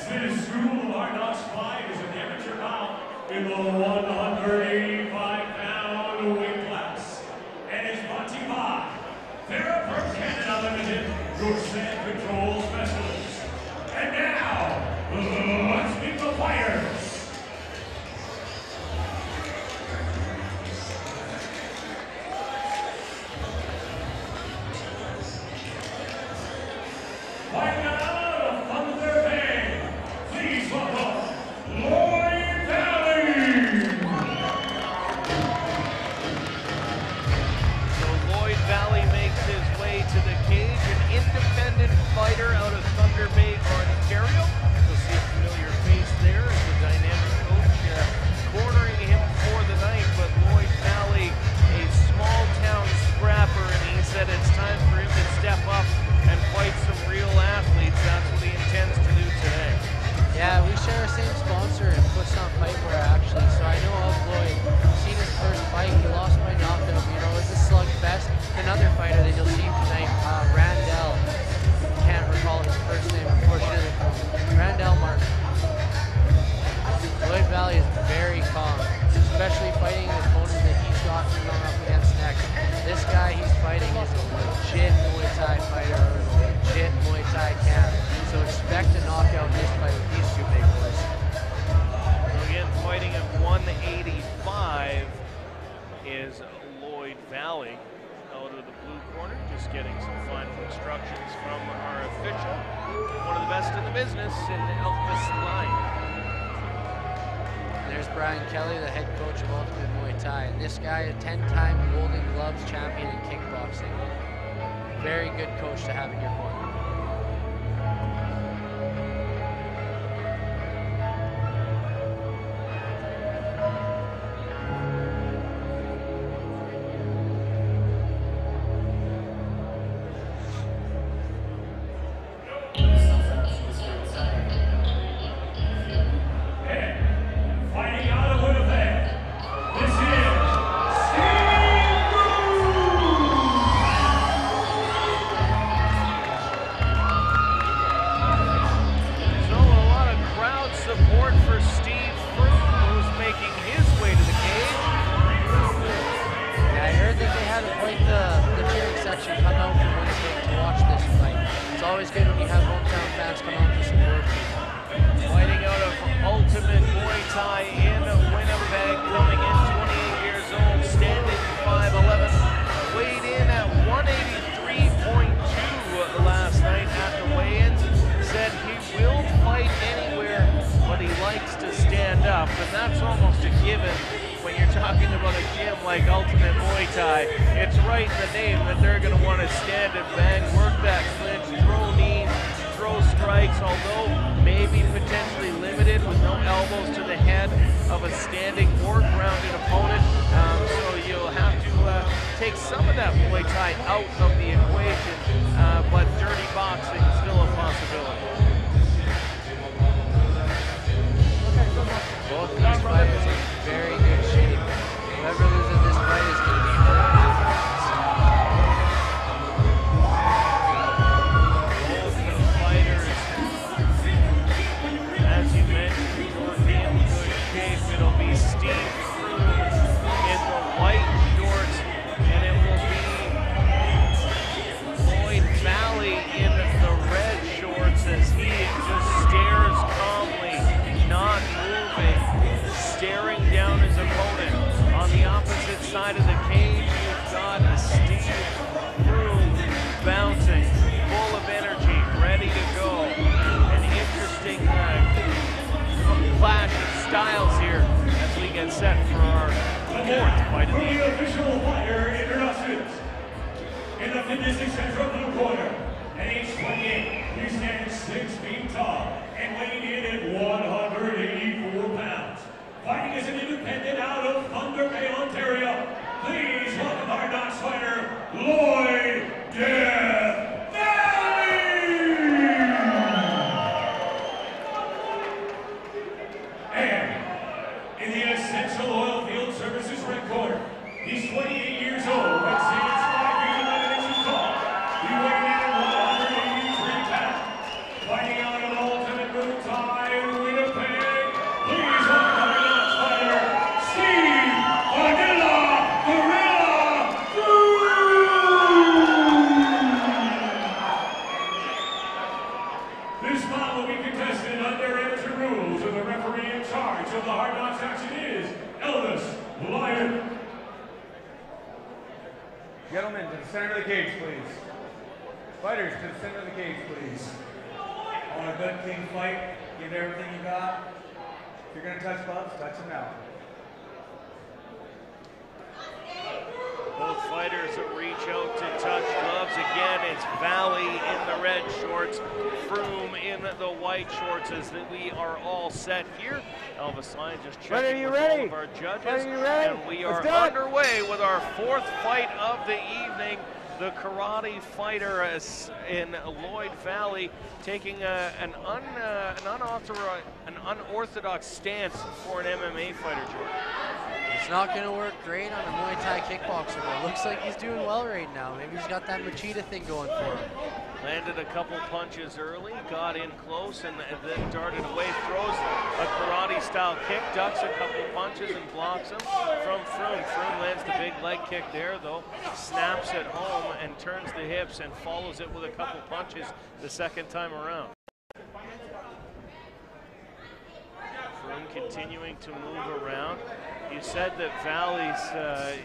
This school of hard knocks fight is an amateur bout in the 185-pound weight class, and is brought to you by Therapert Canada Limited, your sand control specialist. And now, let's meet the fighters. Fighting out of Thunder Bay, please welcome Lloyd Valley. So Lloyd Valley makes his way to the cage, an independent fighter out of Thunder Bay, Ontario. You'll see a familiar face there as the dynamic coach cornering him for the night, but Lloyd Valley, a small town scrapper, and he said it's time for him to step up and fight some real athletes. That's what he intends to do today. Yeah, we share our same sponsor and Footsound Fightwear actually, so I know of Lloyd. Seen his first fight, he lost by knockout. You know, it's a slugfest. Another fighter that you'll see tonight, Randall. Can't recall his first name, unfortunately. Randall Martin. Lloyd Valley is very calm, especially fighting an opponent that he's got going up against next. This guy he's fighting is a legit Muay Thai fighter, or a legit Muay Thai camp. So expect a knockout in this fight with these two big boys. So again, fighting at 185 is Lloyd Valley. Out of the blue corner, just getting some final instructions from our official. One of the best in the business in Elvis Line. There's Brian Kelly, the head coach of Ultimate Muay Thai. And this guy, a 10-time Golden Gloves champion in kickboxing. Very good coach to have in your corner. Support for Steve Froom, who's making his way to the cage. Yeah, I heard that they had quite the cheering section come out from Winnipeg to watch this fight. It's always good when you have hometown fans come out to support you. Fighting out of Ultimate Muay Thai in Winnipeg, coming in 28 years old, standing 5'11", weighed in at 183.2 last night at the weigh-ins. Said he will fight anywhere, but he likes to stand up, and that's almost a given when you're talking about a gym like Ultimate Muay Thai. It's right in the name that they're going to want to stand and bang, work that clinch, throw knees, throw strikes, although maybe potentially limited with no elbows to the head of a standing or grounded opponent. So you'll have to take some of that Muay Thai out of the equation, but dirty boxing is still a possibility. Both these fighters are in very good shape. Whoever loses this fight is going to be hurt. Both the fighters, as you mentioned, will be in good shape. It'll be Steve Froom in the white shorts, and it will be Lloyd Valley in the red shorts as he just stares calmly, not moving, staring down his opponent. On the opposite side of the cage, you've got Steve Froom bouncing, full of energy, ready to go. An interesting clash of styles here as we get set for our fourth fight of the evening. Official fighter introductions. In the 56 central blue corner, at age 28, he stands 6 feet tall and weighing in at 184 pounds. Fighting as an independent out of Thunder Bay, Ontario, please welcome our knocks fighter, Lloyd Valley! And in the Essential Oil Field Services red corner, he's 28 years old and stands 5 feet 11 inches tall. He weighed in at 183 pounds. Fighting out of Ultimate Muay Thai following contestant under amateur rules and the referee in charge of the hard knocks action is Lloyd. Gentlemen, to the center of the cage, please. Fighters, to the center of the cage, please. I want a good, clean fight. Give everything you got. If you're going to touch gloves, touch them now. Both fighters reach out to touch gloves. Again, it's Valley in the red shorts, Froom in the white shorts, as we are all set here. Elvis Lyon just checking with all of our judges. And we are underway with our fourth fight of the evening. The karate fighter in Lloyd Valley taking an unorthodox stance for an MMA fighter, Jordan. It's not going to work great on a Muay Thai kickboxer, but it looks like he's doing well right now. Maybe he's got that Machida thing going for him. Landed a couple punches early, got in close, and then darted away, throws a karate-style kick, ducks a couple punches, and blocks him from Froom. Froom lands the big leg kick there, though, snaps it home and turns the hips and follows it with a couple punches the second time around. Froom continuing to move around. You said that Valley's,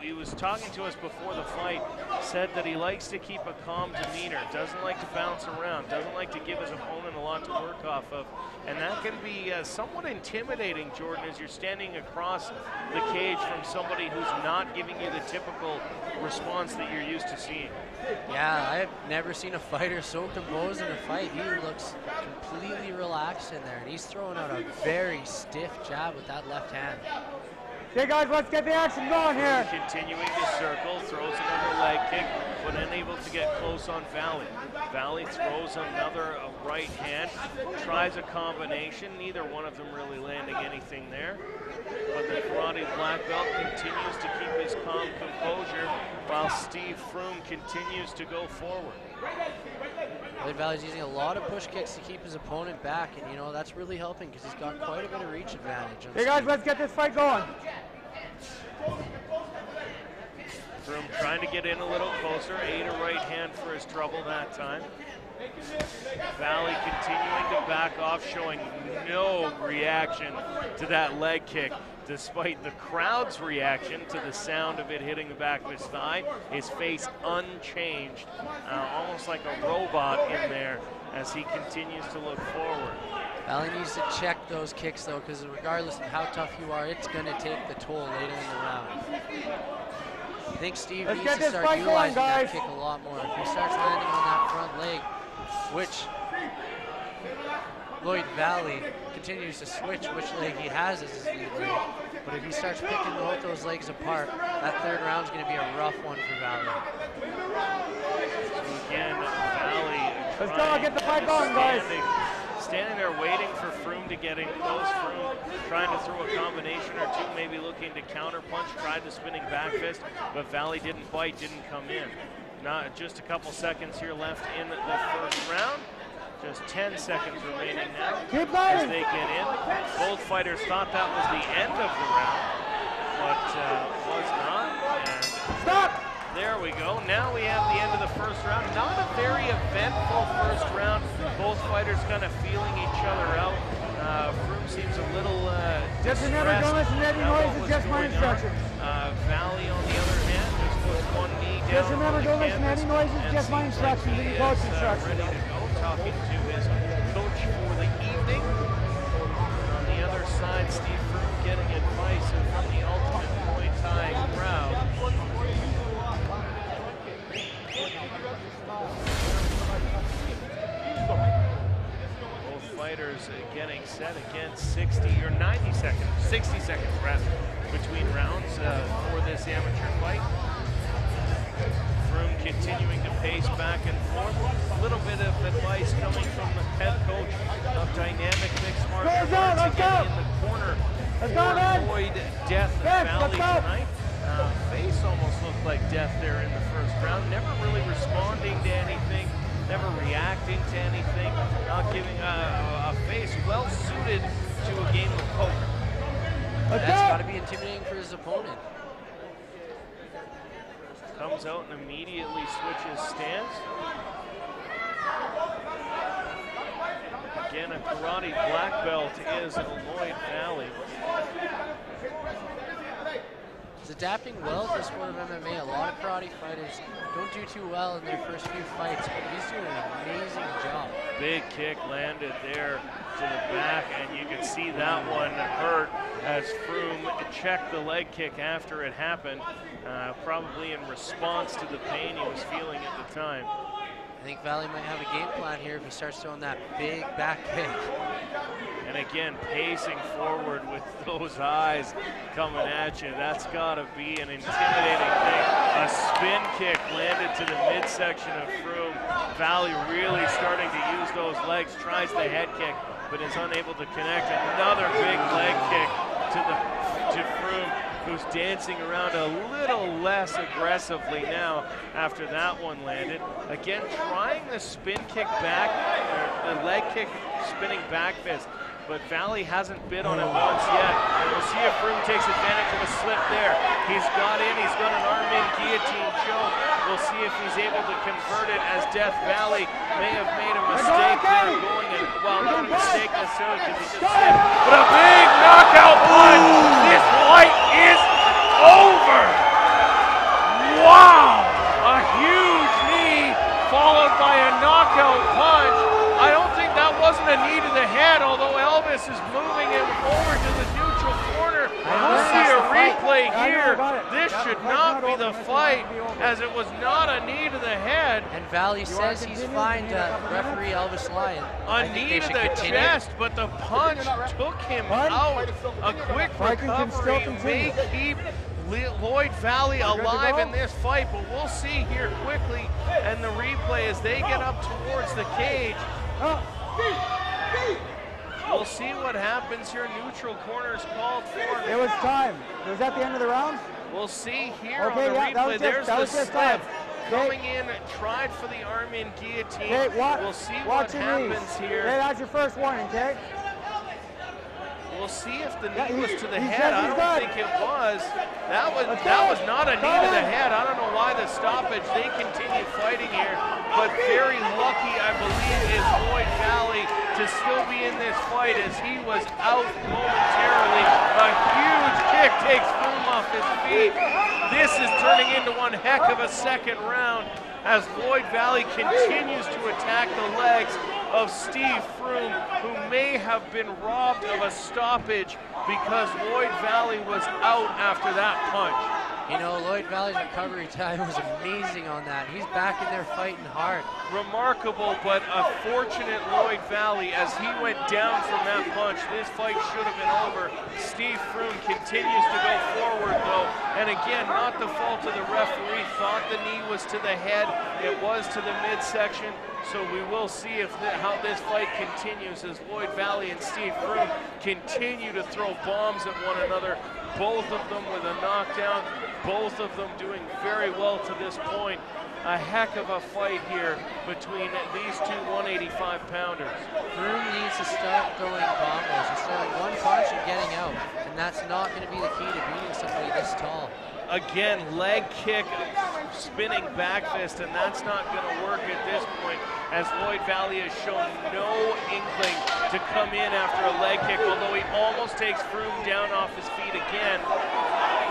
he was talking to us before the fight, said that he likes to keep a calm demeanor, doesn't like to bounce around, doesn't like to give his opponent a lot to work off of. And that can be somewhat intimidating, Jordan, as you're standing across the cage from somebody who's not giving you the typical response that you're used to seeing. Yeah, I've never seen a fighter so composed in a fight. He looks completely relaxed in there, and he's throwing out a very stiff jab with that left hand. Okay, guys, let's get the action going here. Continuing to circle, throws another leg kick, but unable to get close on Valley. Valley throws another right hand, tries a combination, neither one of them really landing anything there. But the karate black belt continues to keep his calm composure while Steve Froom continues to go forward. Lloyd Valley's using a lot of push kicks to keep his opponent back, and you know, that's really helping because he's got quite a bit of reach advantage. Hey guys, let's get this fight going. Froom trying to get in a little closer, ate a right hand for his trouble that time. Valley continuing to back off, showing no reaction to that leg kick, despite the crowd's reaction to the sound of it hitting the back of his thigh. His face unchanged, almost like a robot in there as he continues to look forward. Valley needs to check those kicks though, because regardless of how tough you are, it's going to take the toll later in the round. I think Steve needs to start utilizing that kick a lot more. If he starts landing on that front leg, which Lloyd Valley continues to switch which leg he has as his lead leg, but if he starts picking both those legs apart, that third round's going to be a rough one for Valley. So again, Valley. Let's go, get the fight going, guys. Standing there waiting for Froom to get in close. Froom trying to throw a combination or two, maybe looking to counter punch, tried the spinning back fist, but Valley didn't bite, didn't come in. Not just a couple seconds here left in the first round. Just 10 seconds remaining now as they get in. Both fighters thought that was the end of the round, but was not. And stop! There we go. Now we have the end of the first round. Not a very eventful first round. Both fighters kind of feeling each other out. Froom seems a little just remember, don't listen to any noise, it's just my instructions. Valley, on the other hand, just puts one knee down. Just remember, don't listen to any noise, it's just my instructions and your coach instructions. Ready to go, talking to his coach for the evening. On the other side, Steve Froom getting advice from the Ultimate Muay Thai crowd. Both fighters getting set again, 60 or 90 seconds, 60 seconds rest between rounds for this amateur fight. Froom continuing to pace back and forth. A little bit of advice coming from the head coach of Dynamic Mixed Martial Arts again in the corner for Lloyd Death Valley tonight. Face almost looked like death there in the first round. Never really responding to anything, never reacting to anything, not giving a face well suited to a game of poker. That's got to be intimidating for his opponent. Comes out and immediately switches stance. Again, a karate black belt is Lloyd Valley. He's adapting well to the sport of MMA. A lot of karate fighters don't do too well in their first few fights, but he's doing an amazing job. Big kick landed there to the back, and you can see that one hurt as Froom checked the leg kick after it happened, probably in response to the pain he was feeling at the time. I think Valley might have a game plan here if he starts throwing that big back kick. And again, pacing forward with those eyes coming at you. That's got to be an intimidating thing. A spin kick landed to the midsection of Froom. Valley really starting to use those legs, tries the head kick, but is unable to connect. Another big leg kick to Froom, who's dancing around a little less aggressively now after that one landed. Again, trying the spin kick back, or the leg kick spinning back fist, but Valley hasn't bit on it once yet. And we'll see if Froom takes advantage of a slip there. He's got an arm-in guillotine choke. We'll see if he's able to convert it, as Death Valley may have made a mistake there going in. Well, not a mistake necessarily because he just slipped, but a big knockout punch. This fight is over. Wow! A huge knee followed by a knockout punch. I don't think that wasn't a knee to the head, although Elvis is moving him over to the neutral corner. We'll see a replay here. This should not be the fight, as it was not a knee to the head. And Valley says he's fine to referee Elvis Lyon. A knee to the chest, but the punch took him out. A quick recovery may keep Lloyd Valley alive in this fight, but we'll see here quickly and the replay as they get up towards the cage. We'll see what happens here. Neutral corner is called for. It was time. It was at the end of the round? We'll see here on the replay. There's the slip. Coming in, tried for the arm-in guillotine. We'll see what happens here. Okay, that's your first warning, okay? We'll see if the knee was to the head. I don't think it was. That was not a knee to the head. I don't know why the stoppage. They continue fighting here, but very lucky, I believe, is Lloyd Valley to still be in this fight, as he was out momentarily. A huge kick takes Froom off his feet. This is turning into one heck of a second round, as Lloyd Valley continues to attack the legs of Steve Froom, who may have been robbed of a stoppage because Lloyd Valley was out after that punch. You know, Lloyd Valley's recovery time was amazing on that. He's back in there fighting hard. Remarkable, but a fortunate Lloyd Valley as he went down from that punch. This fight should have been over. Steve Froom continues to go forward, though. And again, not the fault of the referee. Thought the knee was to the head. It was to the midsection. So we will see how this fight continues, as Lloyd Valley and Steve Froom continue to throw bombs at one another. Both of them with a knockdown. Both of them doing very well to this point. A heck of a fight here between these two 185-pounders. Froom needs to start throwing combos. He's throwing one punch and getting out, and that's not going to be the key to beating somebody this tall. Again, leg kick, spinning back fist, and that's not going to work at this point, as Lloyd Valley has shown no inkling to come in after a leg kick, although he almost takes Froom down off his feet again.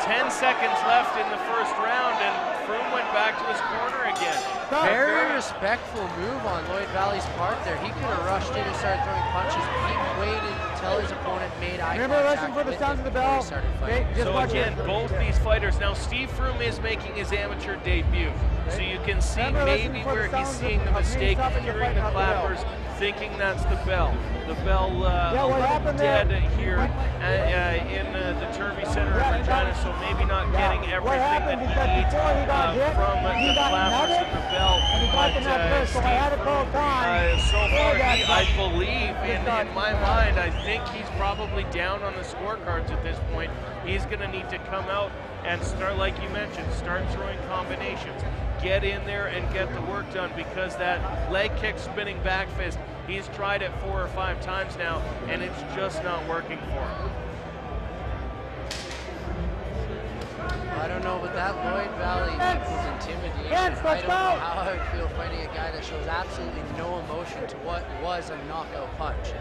10 seconds left in the first round, and Froom went back to his corner again. Very respectful move on Lloyd Valley's part there. He could have rushed in and started throwing punches, but he waited until his opponent made eye contact with him before he started fighting. So again, both these fighters, now Steve Froom is making his amateur debut, so you can see maybe where he's seeing the mistake, hearing the clappers, thinking that's the bell. The bell dead here in the Turvey Center of Regina, so maybe not getting everything that he needs from the clappers and the bell. But Steve Froom, so far, I believe, in my mind, I think he's probably down on the scorecards at this point. He's going to need to come out and start, like you mentioned, start throwing combinations. Get in there and get the work done, because that leg kick spinning back fist, he's tried it 4 or 5 times now, and it's just not working for him. I don't know, but that Lloyd Valley equals intimidation. Yes, I let's don't know go. how I would feel fighting a guy that shows absolutely no emotion to what was a knockout punch.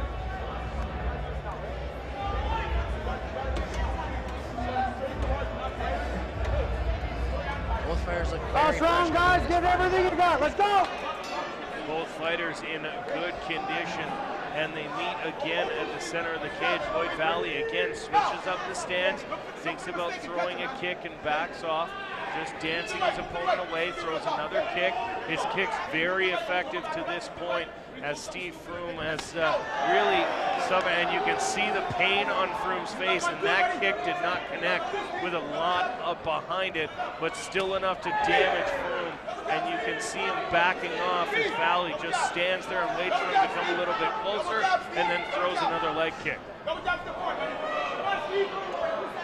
Both fighters look very Last round, fresh. guys. Give everything you got. Let's go. Both fighters in good condition, and they meet again at the center of the cage. Lloyd Valley again switches up the stance, thinks about throwing a kick and backs off, just dancing his opponent away, throws another kick. His kick's very effective to this point, as Steve Froom has really and you can see the pain on Froom's face, and that kick did not connect with a lot behind it, but still enough to damage Froom, and you can see him backing off as Valley just stands there and waits for him to come a little bit closer, and then throws another leg kick.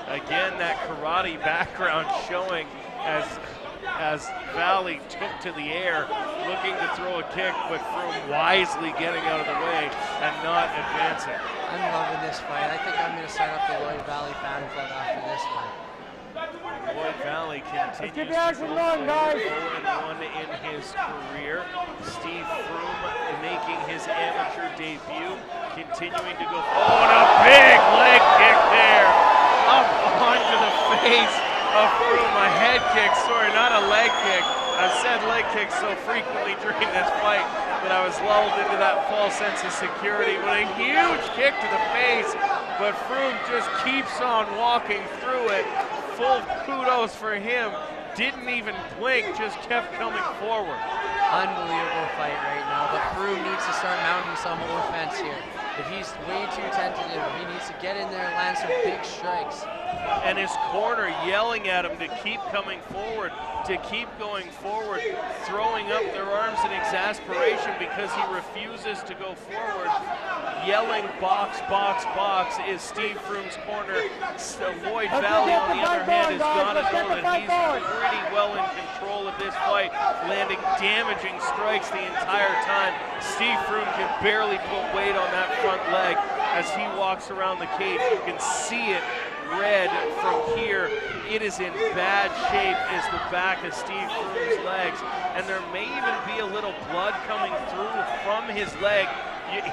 Again, that karate background showing as Valley took to the air, looking to throw a kick, but Froom wisely getting out of the way and not advancing. I'm loving this fight. I think I'm going to sign up the Lloyd Valley fan club after this one. Lloyd Valley continues keep the to action go going, guys. 0-1 in his career. Steve Froom making his amateur debut, continuing to go. Oh, and a big leg kick there, up onto the face of Froom. A head kick, sorry, not a leg kick. I've said leg kicks so frequently during this fight that I was lulled into that false sense of security. But a huge kick to the face, but Froom just keeps on walking through it. Full kudos for him. Didn't even blink, just kept coming forward. Unbelievable fight right now, but Froom needs to start mounting some offense here. If he's way too tentative, he needs to get in there and land some big strikes. And his corner yelling at him to keep coming forward, to keep going forward, throwing up their arms in exasperation because he refuses to go forward. Yelling box, box, box is Steve Froom's corner. Lloyd Valley, on the other hand, has got to know that he's pretty well in control of this fight, landing damaging strikes the entire time. Steve Froom can barely put weight on that front leg as he walks around the cage. You can see it red from here. It is in bad shape as the back of Steve Froom's legs, and there may even be a little blood coming through from his leg.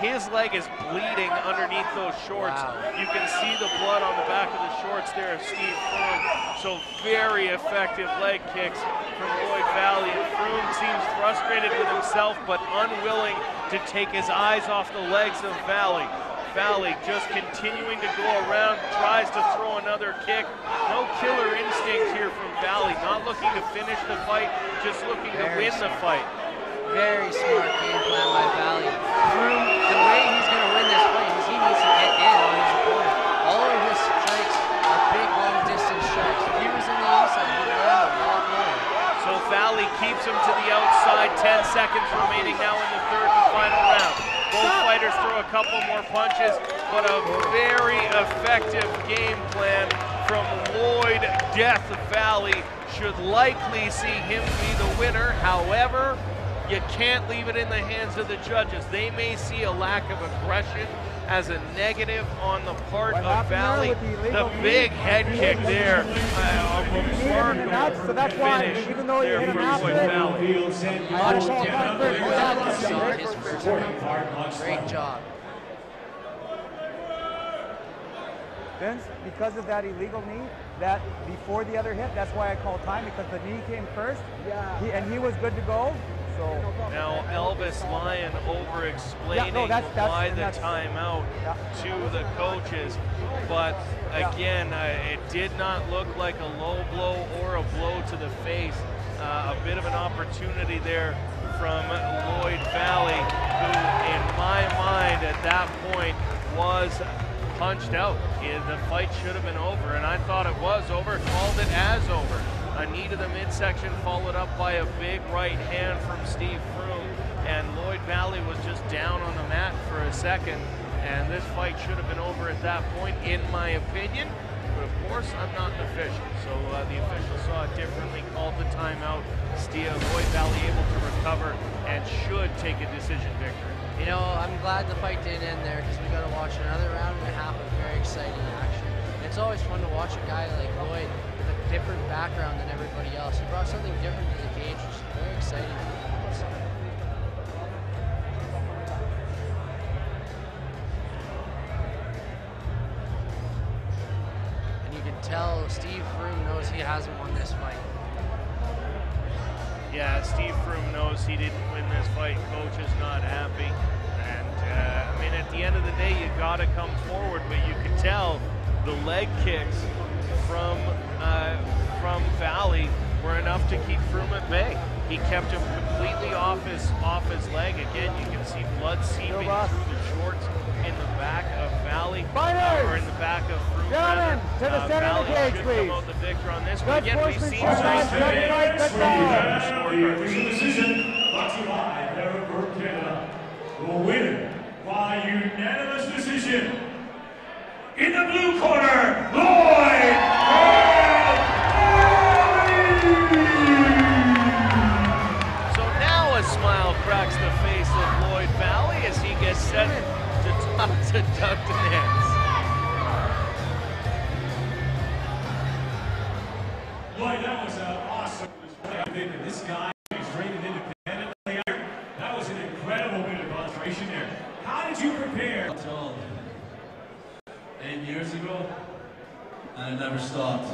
His leg is bleeding underneath those shorts. Wow. You can see the blood on the back of the shorts there of Steve Froom. So very effective leg kicks from Lloyd Valley. And Froom seems frustrated with himself, but unwilling to take his eyes off the legs of Valley. Valley just continuing to go around, tries to throw another kick. No killer instinct here from Valley. Not looking to finish the fight, just looking to win the fight. Very smart game plan by Valley. Froom, the way he's going to win this fight is he needs to get in on his opponent. All of his strikes are big, long-distance strikes. If he was in the inside, he would land a lot more. So Valley keeps him to the outside. 10 seconds remaining now in the third and final round. Both fighters throw a couple more punches, but a very effective game plan from Lloyd Death Valley. Should likely see him be the winner. However, you can't leave it in the hands of the judges. They may see a lack of aggression as a negative on the part of Valley. The big head kick there. So that's why, even though you hit him after it, Much different than we saw in his first round. Great job. Vince, because of that illegal knee, that before the other hit, that's why I called time, because the knee came first, and he was good to go. So now Elvis Lyon over-explaining why the timeout to the coaches, but again, it did not look like a low blow or a blow to the face. A bit of an opportunity there from Lloyd Valley, who in my mind at that point was punched out. The fight should have been over, and I thought it was over, called it as over. A knee to the midsection followed up by a big right hand from Steve Froom, and Lloyd Valley was just down on the mat for a second, and this fight should have been over at that point, in my opinion. But of course, I'm not an official, so the official saw it differently, called the timeout. Lloyd Valley able to recover and should take a decision victory. You know, I'm glad the fight didn't end there, because we got to watch another round and a half of very exciting action. It's always fun to watch a guy like Lloyd with a different background than everybody else. He brought something different to the cage, which is very exciting. And you can tell Steve Froom knows he hasn't won this fight. Yeah, Steve Froom knows he didn't win this fight. Coach is not happy. And, I mean, at the end of the day, you got to come forward, but you can tell the leg kicks from Valley were enough to keep Froom at bay. He kept him completely off his leg. Again, you can see blood seeping through the shorts in the back of Valley, or in the back of Froom. Gentlemen, to the center of the cage, please. Come out the victor on this, but again, we've seen Decision brought to you by Barrett Canada. The winner by unanimous decision in the blue corner, Lloyd. So now a smile cracks the face of Lloyd Valley as he gets set to talk to Doug Nance. Lloyd, that was awesome. This guy is rated independently. That was an incredible bit of concentration there. How did you prepare? Until 8 years ago, and I never stopped.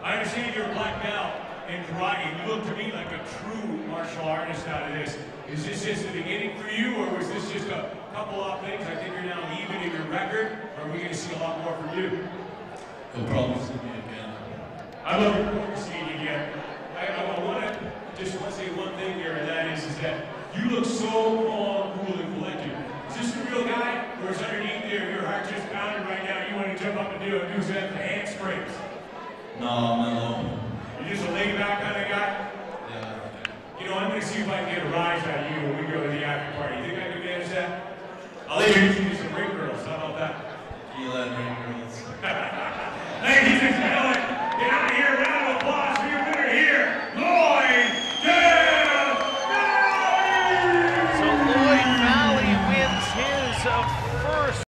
I understand you're a black belt in karate. You look to me like a true martial artist out of this. Is this just the beginning for you, or was this just a couple of things? I think you're now even in your record, or are we going to see a lot more from you? You'll probably see me again. I love forward to seeing you again. I want to just say one thing here, and that is that you look so calm, cool, and collected. Is this the real guy, or is underneath there your heart just pounding right now? You want to jump up and do some handsprings? No, I'm mellow. You're just a laid back kind of guy? Yeah. You know, I'm going to see if I can get a rise out of you when we go to the after party. You think I can manage that? I'll introduce you to some ring girls. How about that? You let ring girls. Ladies and gentlemen.